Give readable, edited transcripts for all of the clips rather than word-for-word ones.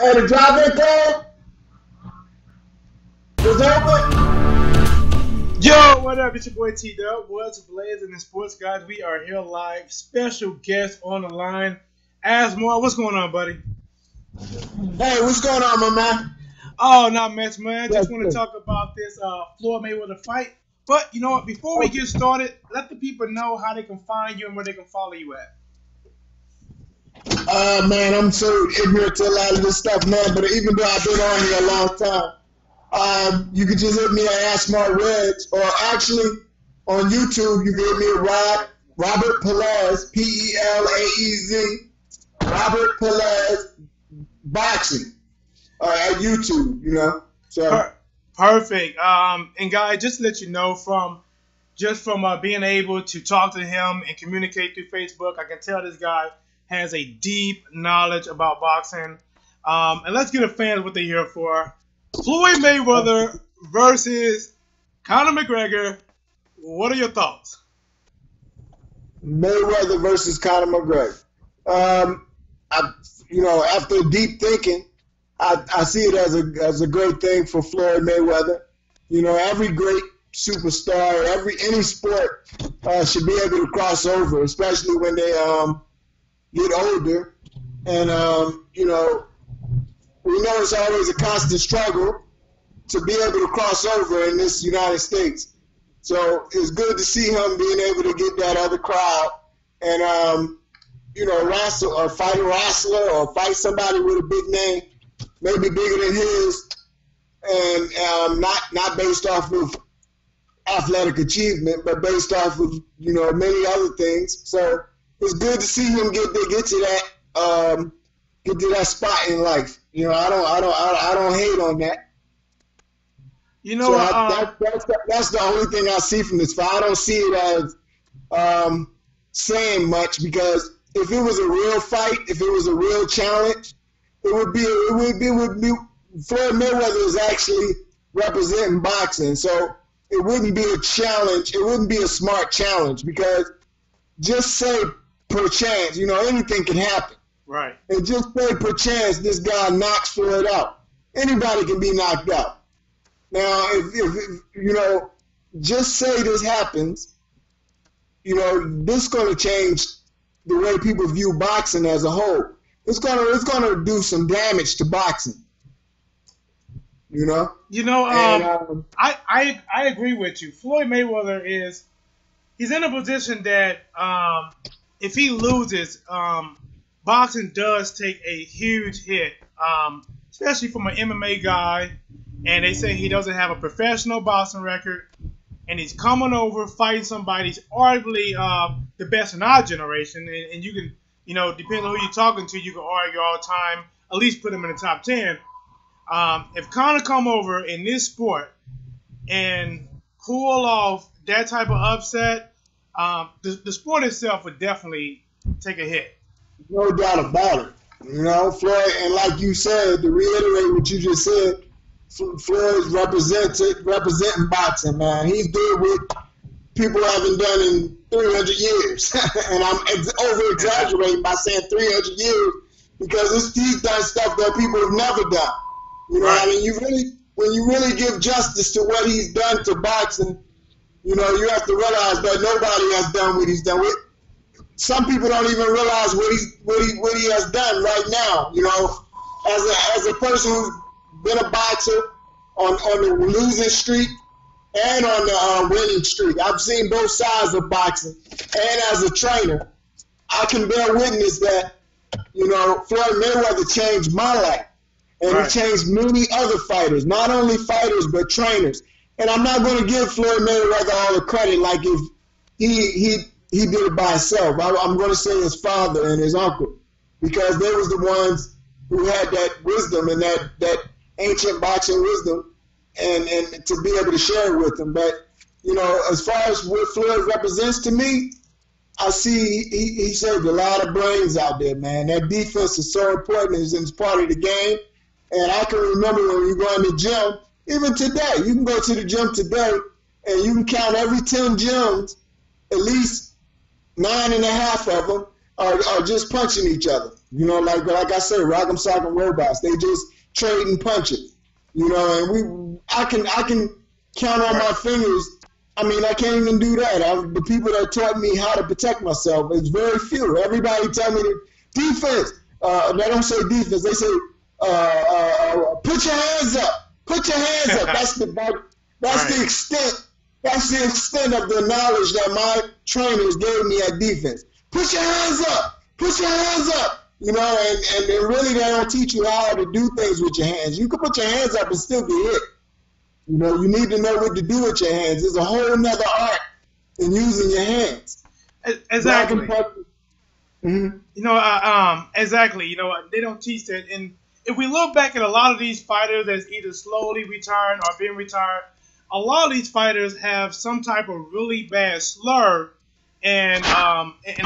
Hey, the drive-in club is open. Yo, what up? It's your boy T Dub. What's blazing in sports, guys? We are here live. Special guest on the line. Asmore, what's going on, buddy? Hey, what's going on, my man? Oh, not much, man. Yes, Just want to sir. talk about this Floyd Mayweather fight. But you know what? Before we get started, let the people know how they can find you and where they can follow you at. Man, I'm so ignorant to a lot of this stuff, man. But even though I've been on here a long time, you can just hit me at Ask Mark Reds, or actually on YouTube you can hit me at Robert Pelez, P-E-L-A-E-Z, Robert Pelez Boxing at YouTube. You know, so Perfect. And guys, just to let you know, from being able to talk to him and communicate through Facebook, I can tell this guy has a deep knowledge about boxing. And let's get a fan what they're here for. Floyd Mayweather versus Conor McGregor. What are your thoughts? Mayweather versus Conor McGregor. After deep thinking, I see it as a great thing for Floyd Mayweather. You know, every great superstar, any sport should be able to cross over, especially when they get older. And we know it's always a constant struggle to be able to cross over in this United States. So it's good to see him being able to get that other crowd and wrestle or fight a wrestler or fight somebody with a big name, maybe bigger than his, and not based off of athletic achievement, but based off of many other things. So it's good to see him get to that spot in life. You know, I don't hate on that. You know, so that's the only thing I see from this fight. I don't see it as saying much, because if it was a real fight, if it was a real challenge, it would be Floyd Mayweather is actually representing boxing, so it wouldn't be a challenge. It wouldn't be a smart challenge, because just say per chance, anything can happen. Right. And just say per chance this guy knocks Floyd out. Anybody can be knocked out. Now, if just say this happens, this is going to change the way people view boxing as a whole. It's gonna do some damage to boxing. I agree with you. Floyd Mayweather he's in a position that if he loses, boxing does take a huge hit, especially from an MMA guy. And they say he doesn't have a professional boxing record, and he's coming over fighting somebody who's arguably the best in our generation. And you can, depending on who you're talking to, you can argue all the time, at least put him in the top 10. If Conor come over in this sport and pull off that type of upset, the sport itself would definitely take a hit. No doubt about it. Floyd, and like you said, to reiterate what you just said, Floyd's representing boxing, man. He's doing what people haven't done in 300 years. And I'm over-exaggerating by saying 300 years, because he's done stuff that people have never done. Right. I mean, when you really give justice to what he's done to boxing, you have to realize that nobody has done what he's done. Some people don't even realize what he has done right now. As a person who's been a boxer on the losing streak and on the winning streak, I've seen both sides of boxing. And as a trainer, I can bear witness that Floyd Mayweather changed my life, and right. He changed many other fighters, not only fighters but trainers. And I'm not going to give Floyd Mayweather all the credit like if he did it by himself. I'm going to say his father and his uncle, because they was the ones who had that wisdom and that ancient boxing wisdom, and to be able to share it with them. But as far as what Floyd represents to me, I see he saved a lot of brains out there, man. That defense is so important. It's part of the game. And I can remember when you go in the gym, even today, you can go to the gym today and you can count every 10 gyms, at least 9.5 of them are just punching each other. You know, like I said, Rock'em Sock'em Robots. They just trade and punch it. You know, and I can count on my fingers. I mean, I can't even do that. The people that taught me how to protect myself, it's very few. Everybody tell me defense. They don't say defense. They say put your hands up. Put your hands up. That's the extent. That's the extent of the knowledge that my trainers gave me at defense. Put your hands up. Put your hands up. You know, and really they don't teach you how to do things with your hands. You can put your hands up and still get hit. You know, you need to know what to do with your hands. There's a whole nother art in using your hands. Exactly. You know, exactly. You know, they don't teach that. And if we look back at a lot of these fighters that's either slowly retired or being retired, a lot of these fighters have some type of really bad slur, and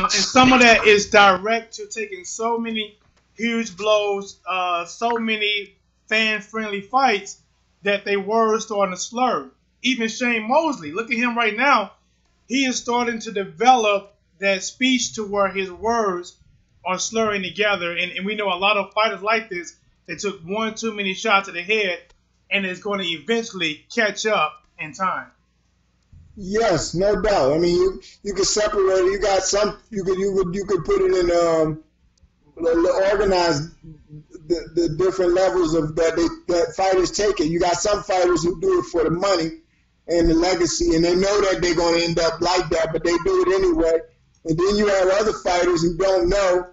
some of that is direct to taking so many huge blows, so many fan-friendly fights that they were starting to slur. Even Shane Mosley, look at him right now. He is starting to develop that speech to where his words are slurring together. And we know a lot of fighters like this that took one too many shots to the head and is going to eventually catch up in time. Yes, no doubt. I mean, you could separate it. You got some. You could put it in organize the different levels of that fighters take it. You got some fighters who do it for the money and the legacy, and they know that they're going to end up like that, but they do it anyway. And then you have other fighters who don't know,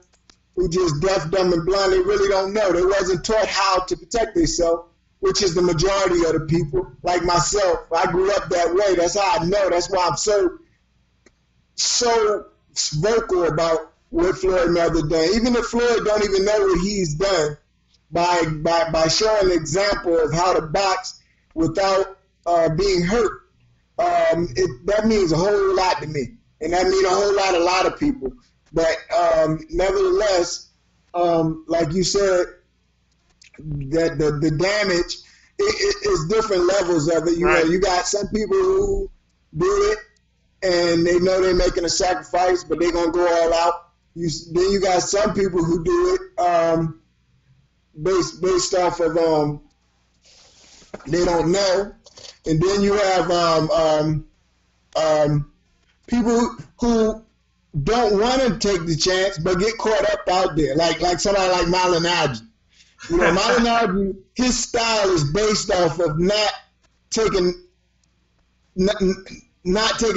who just deaf, dumb, and blind. They really don't know. They wasn't taught how to protect themselves, which is the majority of the people, like myself. I grew up that way. That's how I know. That's why I'm so vocal about what Floyd Mayweather done. Even if Floyd don't even know what he's done, by showing an example of how to box without being hurt, that means a whole lot to me, and that means a lot of people. But nevertheless, like you said, that the damage is different levels of it. You know, you got some people who do it and they know they're making a sacrifice, but they're gonna go all out. Then you got some people who do it based off of they don't know, and then you have people who don't want to take the chance but get caught up out there, like somebody like Malignaggi. You know, Malignaggi, his style is based off of not taking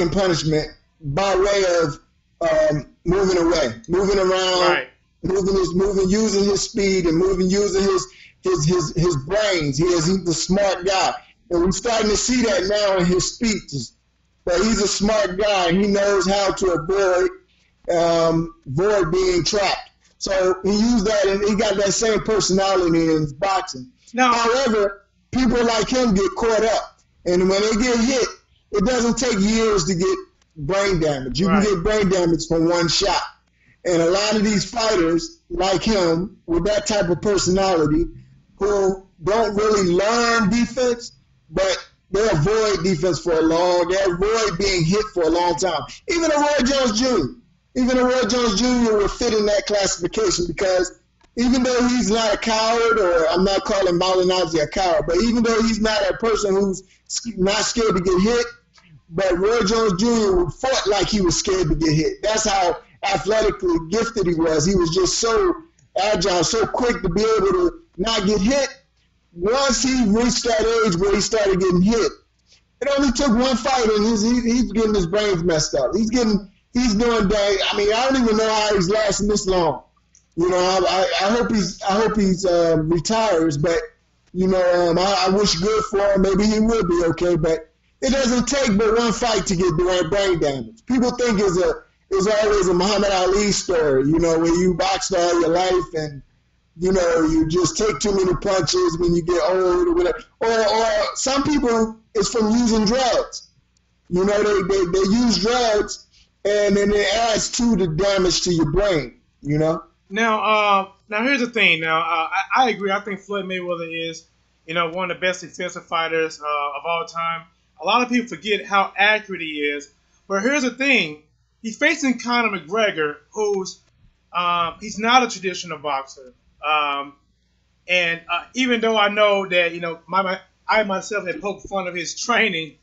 punishment by way of moving away, moving around, using his speed and using his brains. He's the smart guy, and we're starting to see that now in his speeches. But he's a smart guy, and he knows how to avoid being trapped. So he used that, and he got that same personality in his boxing. However, people like him get caught up, and when they get hit, it doesn't take years to get brain damage. You can get brain damage from one shot. And a lot of these fighters like him with that type of personality who don't really learn defense, but they avoid defense they avoid being hit for a long time. Even a Roy Jones Jr. would fit in that classification, because even though he's not a coward, or I'm not calling Malignaggi a coward, but even though he's not a person who's not scared to get hit, but Roy Jones Jr. fought like he was scared to get hit. That's how athletically gifted he was. He was just so agile, so quick to be able to not get hit. Once he reached that age where he started getting hit, it only took one fight, and he's getting his brains messed up. He's doing that. I mean, I don't even know how he's lasting this long. You know, I hope he's retires, but you know, I wish good for him. Maybe he will be okay, but it doesn't take but one fight to get brain damage. People think it's always a Muhammad Ali story, you know, where you boxed all your life and, you know, you just take too many punches when you get old or whatever. Or some people, it's from using drugs. You know, they use drugs, and then it adds to the damage to your brain, you know? Now here's the thing. I agree. I think Floyd Mayweather is, you know, one of the best defensive fighters of all time. A lot of people forget how accurate he is. But here's the thing. He's facing Conor McGregor, who's He's not a traditional boxer. And even though I know that, I myself had poked fun of his training,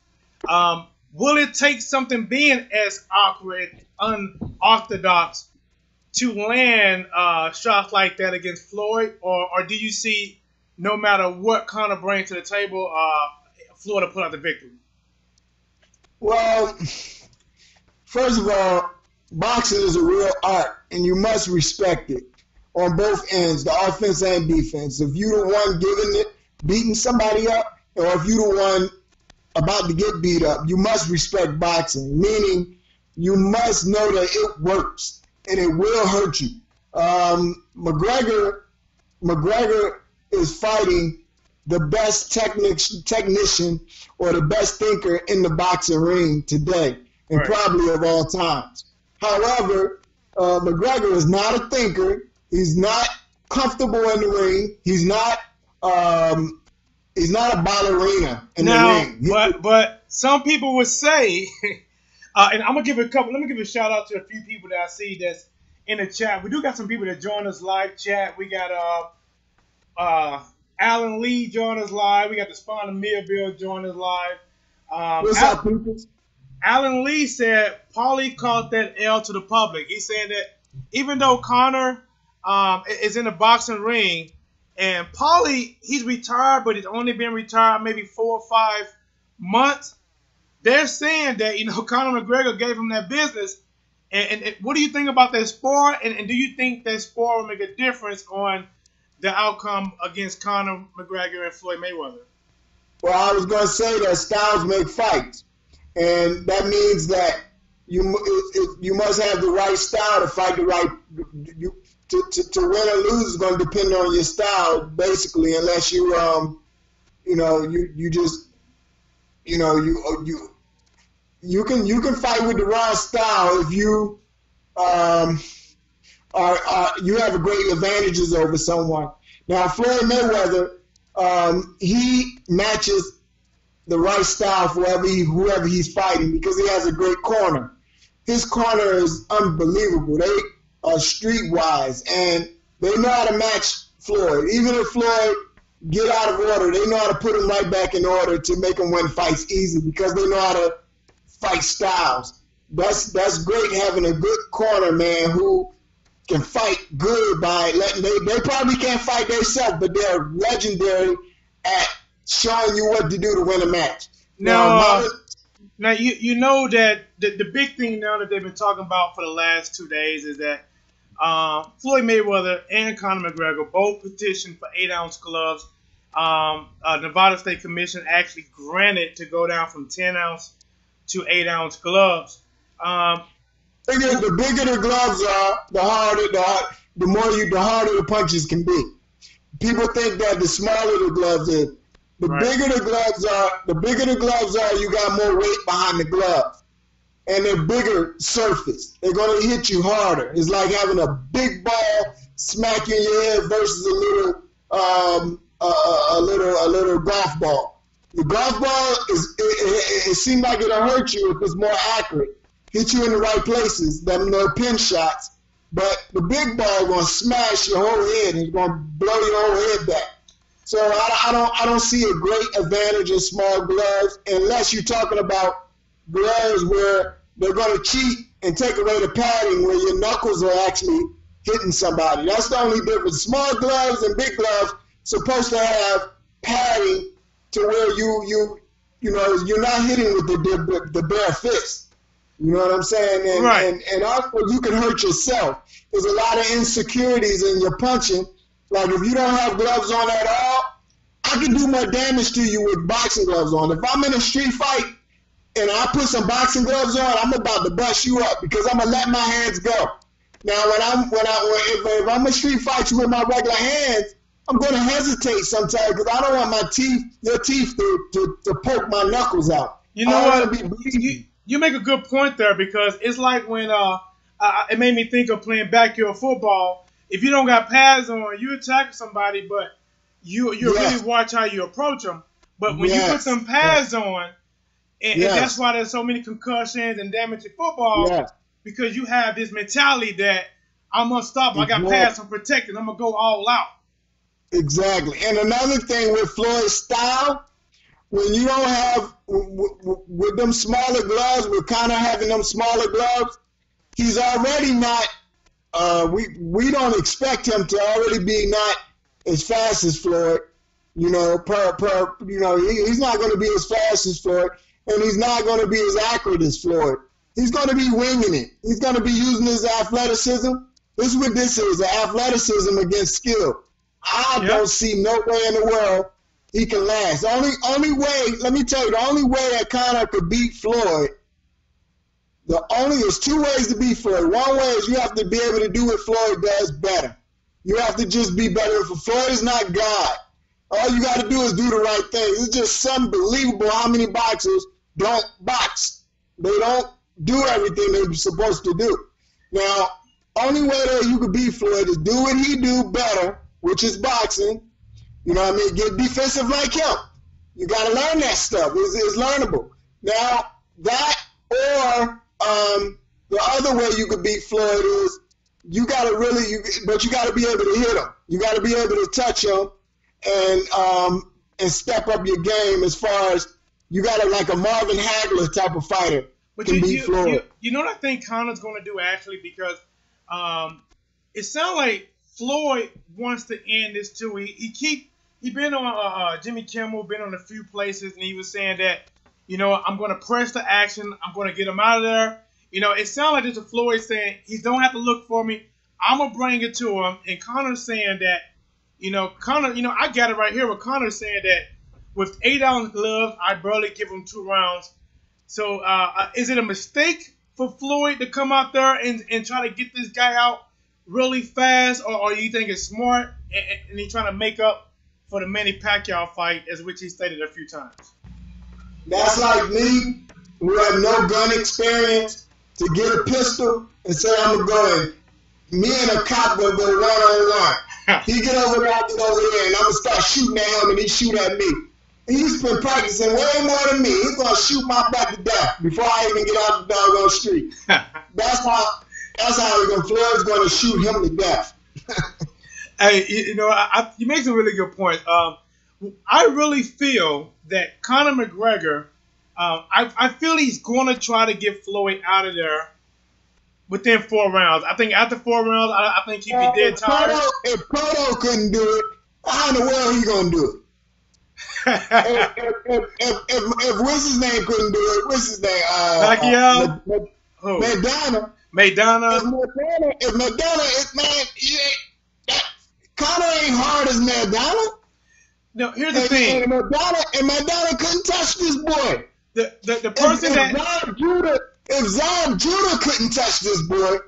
will it take something being as awkward, unorthodox to land shots like that against Floyd? Or do you see, no matter what Conor brings to the table, Floyd will pull out the victory? Well, first of all, boxing is a real art, and you must respect it on both ends, the offense and defense. If you're the one beating somebody up, or if you're the one about to get beat up, you must respect boxing, meaning you must know that it works and it will hurt you. McGregor is fighting the best technician or the best thinker in the boxing ring today, and right, probably of all times. However, McGregor is not a thinker. He's not comfortable in the ring. He's not a ballerina in the ring. But some people would say, and I'm gonna give let me give a shout out to a few people that I see that's in the chat. We do got some people that join us live chat. We got Alan Lee join us live. We got the Spawn and Millville join us live. What's up, people? Alan Lee said Paulie called that L to the public. He's saying that even though Conor is in the boxing ring, and Paulie, he's retired, but he's only been retired maybe 4 or 5 months, they're saying that, Conor McGregor gave him that business. And what do you think about that sport? And do you think that sport will make a difference on the outcome against Conor McGregor and Floyd Mayweather? Well, I was going to say that styles make fights. And that means that you must have the right style to fight the right. To win or lose is going to depend on your style, basically, unless you can fight with the wrong style if you you have great advantages over someone. Now, Floyd Mayweather, he matches the right style for whoever he's fighting because he has a great corner. His corner is unbelievable. They are streetwise, and they know how to match Floyd. Even if Floyd get out of order, they know how to put him right back in order to make him win fights easy because they know how to fight styles. That's great having a good corner, man, who can fight good by letting they probably can't fight themselves, but they're legendary at showing you what to do to win a match. Now you know that the big thing now that they've been talking about for the last 2 days is that Floyd Mayweather and Conor McGregor both petitioned for 8-ounce gloves. Nevada State Commission actually granted to go down from 10-ounce to 8-ounce gloves. The bigger the gloves are, the harder the punches can be. People think that the smaller the gloves is. The bigger the gloves are, you got more weight behind the glove. And they're bigger surface. They're going to hit you harder. It's like having a big ball smack you in your head versus a little golf ball. The golf ball it seems like it'll hurt you if it's more accurate. Hit you in the right places than the pin shots. But the big ball is going to smash your whole head and it's going to blow your whole head back. So I don't see a great advantage in small gloves unless you're talking about gloves where they're going to cheat and take away the padding where your knuckles are actually hitting somebody. That's the only difference. Small gloves and big gloves supposed to have padding to where you're not hitting with the bare fist. You know what I'm saying? And also you can hurt yourself. There's a lot of insecurities in your punching. Like if you don't have gloves on at all, I can do more damage to you with boxing gloves on. If I'm in a street fight and I put some boxing gloves on, I'm about to bust you up because I'm gonna let my hands go. Now if I'm a street fight you with my regular hands, I'm gonna hesitate sometimes because I don't want your teeth to poke my knuckles out. You know what? You make a good point there because it's like when it made me think of playing backyard football. If you don't got pads on, you attack somebody, but you really watch how you approach them. But when you put some pads on, and that's why there's so many concussions and damage in football, because you have this mentality that I'm unstoppable. I got pads. I'm protected. I'm gonna go all out. Exactly. And another thing with Floyd's style, when you don't have with them smaller gloves, with Conor having them smaller gloves, he's already not. We don't expect him to already be not as fast as Floyd. You know, he's not going to be as fast as Floyd, and he's not going to be as accurate as Floyd. He's going to be winging it. He's going to be using his athleticism. This is what this is: athleticism against skill. I don't see no way in the world he can last. Only way, let me tell you, the only way that Conor could beat Floyd, there's two ways to beat Floyd. One way is you have to be able to do what Floyd does better. You have to just be better. Floyd is not God. All you got to do is do the right things. It's just unbelievable how many boxers don't box. They don't do everything they're supposed to do. Now, only way that you could beat Floyd is do what he do better, which is boxing. You know what I mean? Get defensive like him. You got to learn that stuff. It's learnable. Now, that or the other way you could beat Floyd is you got to but you got to be able to hit him. You got to be able to touch him and step up your game as far as you got to like a Marvin Hagler type of fighter can beat Floyd. You know what I think Conor's going to do actually, because it sounds like Floyd wants to end this too. He been on Jimmy Kimmel, been on a few places, and he was saying that, you know, I'm going to press the action. I'm going to get him out of there. You know, it sounds like it's a Floyd saying he don't have to look for me. I'm going to bring it to him. And Conor's saying that, Conor, I got it right here with Conor saying that with 8-ounce gloves, I barely give him 2 rounds. So is it a mistake for Floyd to come out there and try to get this guy out really fast, or do you think it's smart and he's trying to make up for the Manny Pacquiao fight, as which he stated a few times? That's like me, who have no gun experience, to get a pistol and say I'm going to go in. Me and a cop will go one-on-one. He get over there, I get over there, and I'm going to start shooting at him, and he shoot at me. He's been practicing way more than me. He's going to shoot my butt to death before I even get out the doggone street. That's how Floyd's going to shoot him to death. Hey, you make some really good points. I really feel that Conor McGregor, I feel he's going to try to get Floyd out of there within 4 rounds. I think after 4 rounds, I think he'd be dead tired. If Proto couldn't do it, how in the world he going to do it? if what's his name couldn't do it, what's his name? Pacquiao? Maidana. If Maidana, Conor ain't hard as Maidana. No, here's the thing. And Maidana couldn't touch this boy. The person if Zab Judah couldn't touch this boy,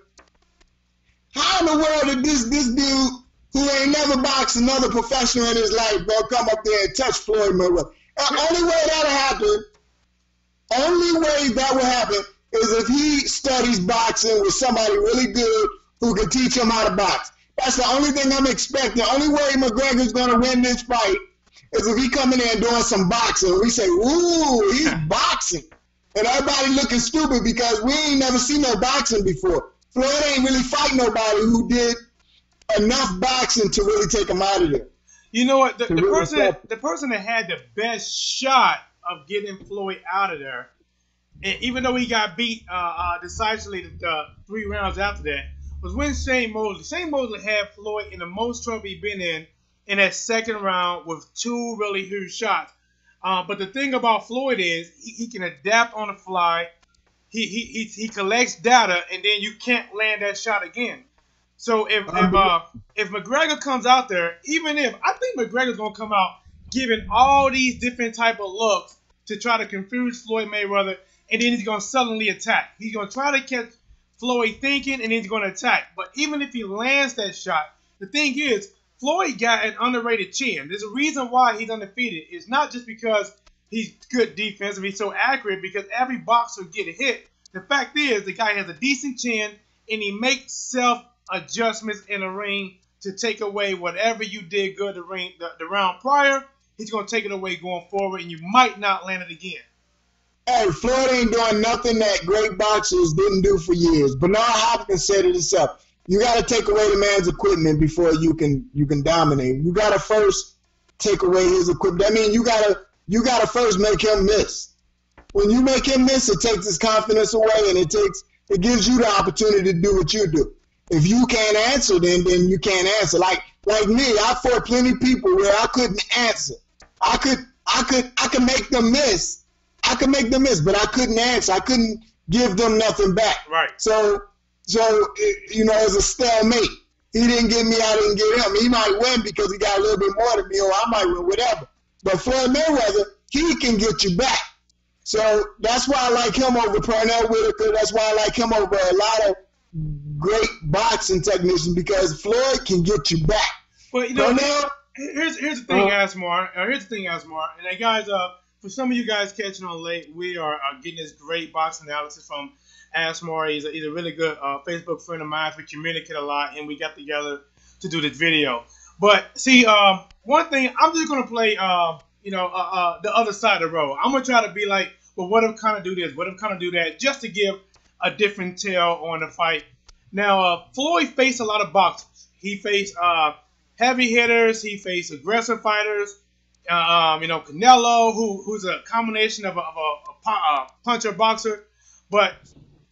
how in the world did this dude who ain't never boxed another professional in his life gonna come up there and touch Floyd Mayweather? The only way that will happen is if he studies boxing with somebody really good who can teach him how to box. That's the only thing I'm expecting. The only way McGregor's gonna win this fight is if he come in there and doing some boxing. We say, ooh, he's boxing. And everybody looking stupid because we ain't never seen no boxing before. Floyd ain't really fight nobody who did enough boxing to really take him out of there. You know what? The person that had the best shot of getting Floyd out of there, and even though he got beat decisively 3 rounds after that, was when Shane Mosley. Shane Mosley had Floyd in the most trouble he'd been in that second round with 2 really huge shots. But the thing about Floyd is he can adapt on the fly. He collects data, and then you can't land that shot again. So if McGregor comes out there, I think McGregor's gonna come out giving all these different type of looks to try to confuse Floyd Mayweather, and then he's gonna suddenly attack. He's gonna try to catch Floyd thinking, and then he's gonna attack. But even if he lands that shot, the thing is, Floyd got an underrated chin. There's a reason why he's undefeated. It's not just because he's good defense and he's so accurate, because every boxer get a hit. The fact is, the guy has a decent chin, and he makes self-adjustments in the ring to take away whatever you did good the round prior. He's going to take it away going forward, and you might not land it again. Hey, Floyd ain't doing nothing that great boxers didn't do for years. Bernard Hopkins said it himself. You got to take away the man's equipment before you can dominate. You got to first take away his equipment. I mean, you gotta first make him miss. When you make him miss, it takes his confidence away, and it gives you the opportunity to do what you do. If you can't answer, then you can't answer. Like me, I fought plenty of people where I couldn't answer. I could make them miss. I could make them miss, but I couldn't answer. I couldn't give them nothing back. Right. So it's a stalemate. He didn't get me, I didn't get him. He might win because he got a little bit more than me, or I might win, whatever. But Floyd Mayweather, he can get you back. So that's why I like him over Pernell Whitaker. That's why I like him over a lot of great boxing technicians, because Floyd can get you back. But here's the thing, Asmar. Here's the thing, Asmar. And guys, for some of you guys catching on late, we are getting this great boxing analysis from Asmar. He's a really good Facebook friend of mine. We communicate a lot, and we got together to do this video. But see, one thing, I'm just gonna play, the other side of the road. I'm gonna try to be like, well, what if kind of do this? What if kind of do that? Just to give a different tale on the fight. Now, Floyd faced a lot of boxers. He faced heavy hitters. He faced aggressive fighters. Canelo, who's a combination of a puncher boxer. But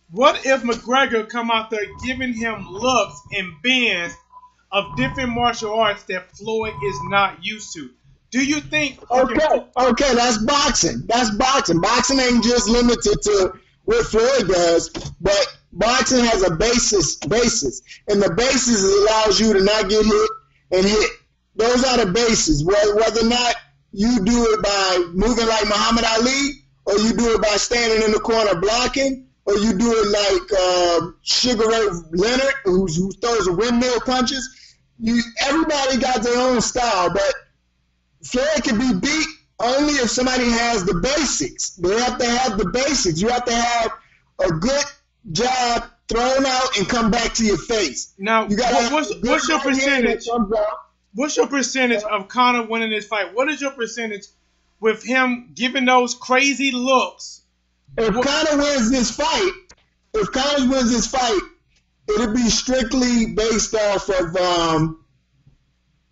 what if McGregor come out there giving him looks and bends of different martial arts that Floyd is not used to? Do you think? Okay, that's boxing. That's boxing. Boxing ain't just limited to what Floyd does, but boxing has a basis, and the basis allows you to not get hit and hit. Those are the bases. Whether or not you do it by moving like Muhammad Ali, or you do it by standing in the corner blocking, or you do it like Sugar Ray Leonard, who throws a windmill punches. Everybody got their own style, but Floyd can be beat only if somebody has the basics. They have to have the basics. You have to have a good jab thrown out and come back to your face. Now, what's your percentage? What's your percentage of Conor winning this fight? What is your percentage with him giving those crazy looks? If Conor wins this fight, it'll be strictly based off of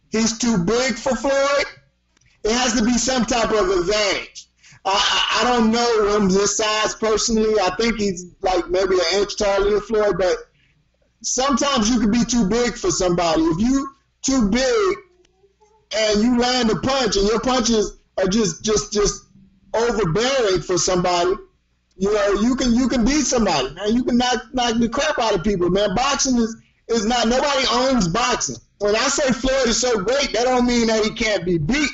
he's too big for Floyd. It has to be some type of advantage. I don't know him this size personally. I think he's like maybe an inch taller than Floyd, but sometimes you can be too big for somebody. If you too big and you land a punch and your punches are just overbearing for somebody, you can beat somebody, man. You can knock the crap out of people, man. Boxing is not, nobody owns boxing. When I say Floyd is so great, that don't mean that he can't be beat,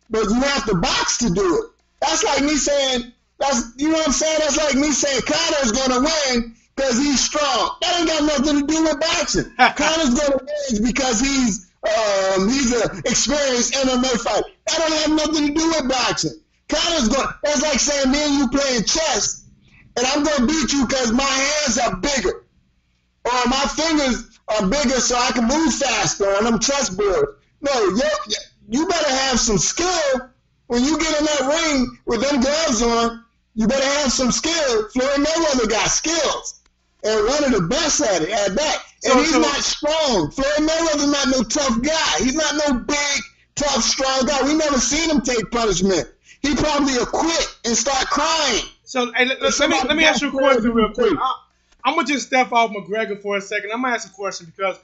but you have to box to do it. That's like me saying, you know what I'm saying? That's like me saying Conor's gonna win because he's strong. That ain't got nothing to do with boxing. Conor's gonna win because he's an experienced MMA fighter. That don't have nothing to do with boxing. That's like saying me and you playing chess, and I'm gonna beat you because my hands are bigger, or my fingers are bigger so I can move faster on them chessboards. No, you better have some skill. When you get in that ring with them gloves on, you better have some skill. Floyd Mayweather got skills, and one of the best at it, at that. And he's not strong. Floyd Mayweather's not no tough guy. He's not no big, tough, strong guy. We never seen him take punishment. He probably will quit and start crying. So hey, let me ask you a question real quick. I'm gonna just step off McGregor for a second. I'm gonna ask a question because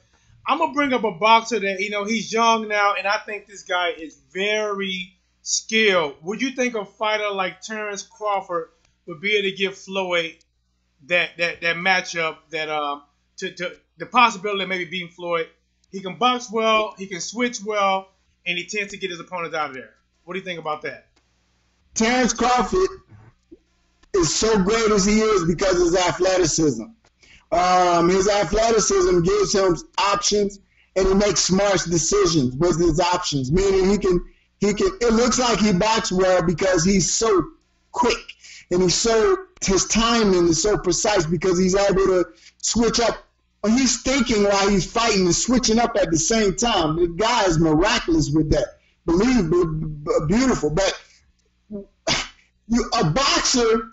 I'm gonna bring up a boxer that he's young now, and I think this guy is very skilled. Would you think a fighter like Terrence Crawford would be able to give Floyd that matchup, that to the possibility of maybe beating Floyd? He can box well, he can switch well, and he tends to get his opponents out of there. What do you think about that? Terrence Crawford is so great as he is because of his athleticism. His athleticism gives him options, and he makes smart decisions with his options. Meaning he can. It looks like he boxes well because he's so quick, and his timing is so precise because he's able to switch up. He's thinking while he's fighting and switching up at the same time. The guy is miraculous with that. Beautiful. But a boxer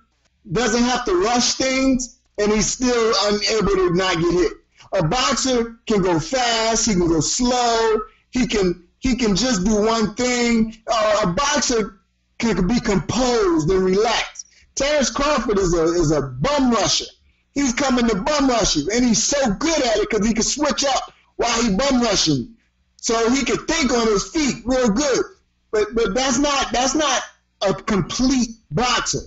doesn't have to rush things, and he's still unable to not get hit. A boxer can go fast. He can go slow. He can just do one thing. A boxer can be composed and relaxed. Terrence Crawford is a bum rusher. He's coming to bum rush you, and he's so good at it because he can switch up while he bum rushing you. So he can think on his feet real good. But that's not a complete boxer.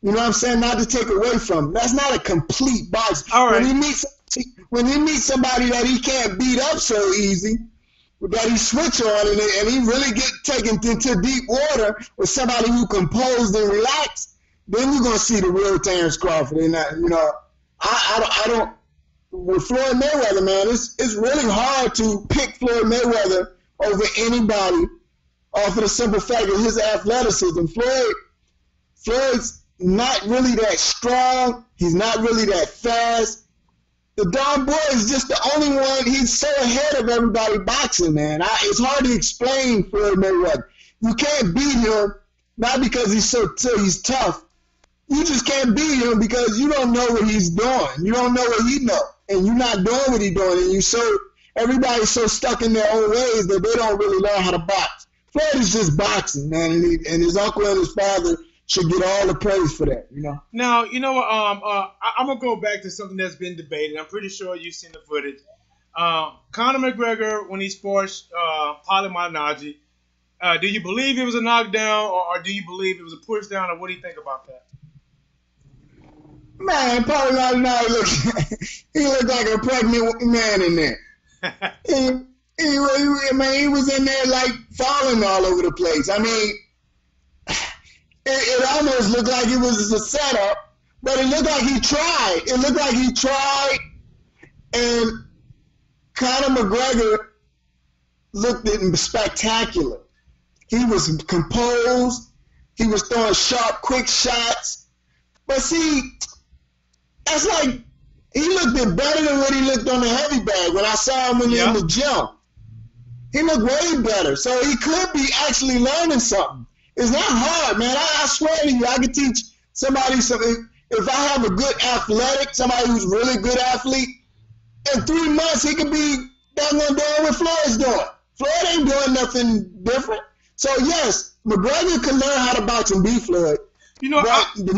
You know what I'm saying? Not to take away from him. That's not a complete boxer. All right. When he meets somebody that he can't beat up so easy, that he switch on and he really get taken into deep water with somebody who composed and relaxed, then you're gonna see the real Terrence Crawford. And I don't. With Floyd Mayweather, man, it's really hard to pick Floyd Mayweather over anybody off of the simple fact of his athleticism. Floyd's not really that strong. He's not really that fast. The Don Boy is just the only one. He's so ahead of everybody boxing, man. It's hard to explain Floyd Mayweather. You can't beat him, not because he's tough. You just can't beat him because you don't know what he's doing. You don't know what he knows. And you're not doing what he's doing. And everybody's so stuck in their own ways that they don't really learn how to box. Floyd is just boxing, man. And his uncle and his father should get all the praise for that, you know. Now, you know what? I'm gonna go back to something that's been debated. I'm pretty sure you've seen the footage. Conor McGregor, when he sports Paulie Malignaggi, do you believe it was a knockdown, or do you believe it was a push down, or what do you think about that? Man, Paulie Malignaggi he looked like a pregnant man in there. He was in there like falling all over the place. I mean, it almost looked like it was a setup, but it looked like he tried. It looked like he tried, and Conor McGregor looked spectacular. He was composed. He was throwing sharp, quick shots. But see, that's like he looked better than what he looked on the heavy bag when I saw him in the gym. He looked way better. So he could be actually learning something. It's not hard, man. I swear to you, I could teach somebody something. If I have a good athletic, somebody who's really good athlete, in 3 months he could be doing what Floyd's doing. Floyd ain't doing nothing different. So yes, McGregor can learn how to box and beat Floyd. You know, the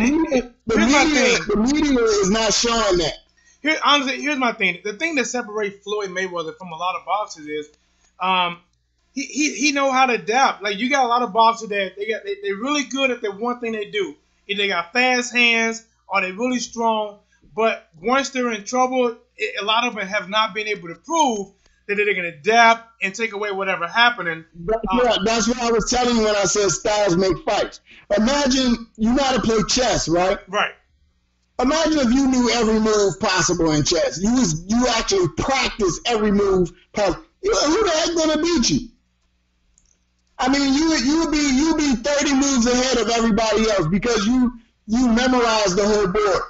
media is not showing that. Honestly, here's my thing. The thing that separates Floyd Mayweather from a lot of boxers is he know how to adapt. Like, you got a lot of boxers that they're really good at the one thing they do. Either they got fast hands or they're really strong. But once they're in trouble, a lot of them have not been able to prove that they're going to adapt and take away whatever happening. That's what I was telling you when I said styles make fights. Imagine you know how to play chess, right? Right. Imagine if you knew every move possible in chess. You actually practice every move possible. Who the heck gonna beat you? I mean, you be 30 moves ahead of everybody else because you memorized the whole board.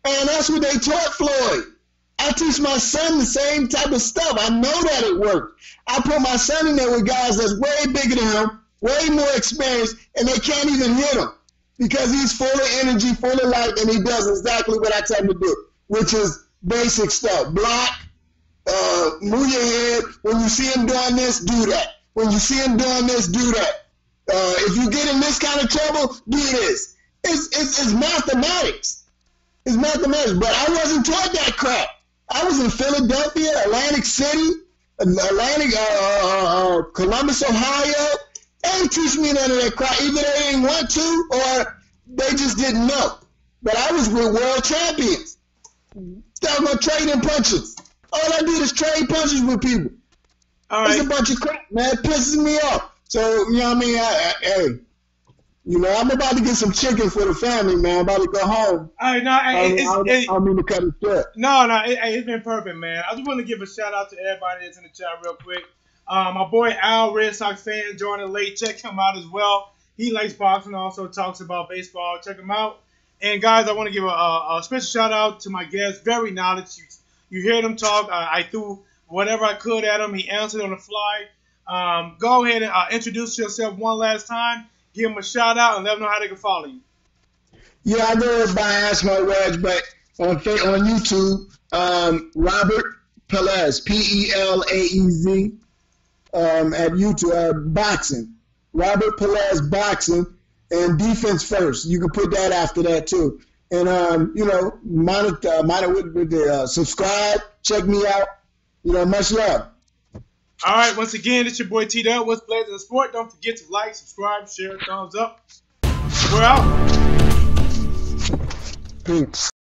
And that's what they taught Floyd. I teach my son the same type of stuff. I know that it works. I put my son in there with guys that's way bigger than him, way more experienced, and they can't even hit him because he's full of energy, full of life, and he does exactly what I tell him to do, which is basic stuff. Block, move your head. When you see him doing this, do that. When you see him doing this, do that. If you get in this kind of trouble, do this. It's mathematics. It's mathematics, but I wasn't taught that crap. I was in Philadelphia, Atlantic City, Columbus, Ohio. They didn't teach me none of that crap. Either they didn't want to or they just didn't know. But I was with world champions. Talking about trading punches. All I did is trade punches with people. All right. It's a bunch of crap, man. It pisses me off. So, you know what I mean? Hey, you know, I'm about to get some chicken for the family, man. I'm about to go home. All right, no, I don't mean to cut it short. No, it's been perfect, man. I just want to give a shout out to everybody that's in the chat real quick. My boy Al, Red Sox fan, joining late. Check him out as well. He likes boxing, also talks about baseball. Check him out. And guys, I want to give a special shout out to my guest. Very knowledgeable. You heard him talk. I threw whatever I could at him. He answered on the fly. Go ahead and introduce yourself one last time. Give him a shout out and let them know how they can follow you. Yeah, I go by Ask My Wedge, but on YouTube, Robert Pelaez, Pelaez, at YouTube, boxing. Robert Pelaez boxing, and defense first. You can put that after that too. And you know, monitor with the subscribe. Check me out. You know, much love. All right, once again, it's your boy T-Dub. What's Blazing the Sport? Don't forget to like, subscribe, share, thumbs up. We're out. Peace.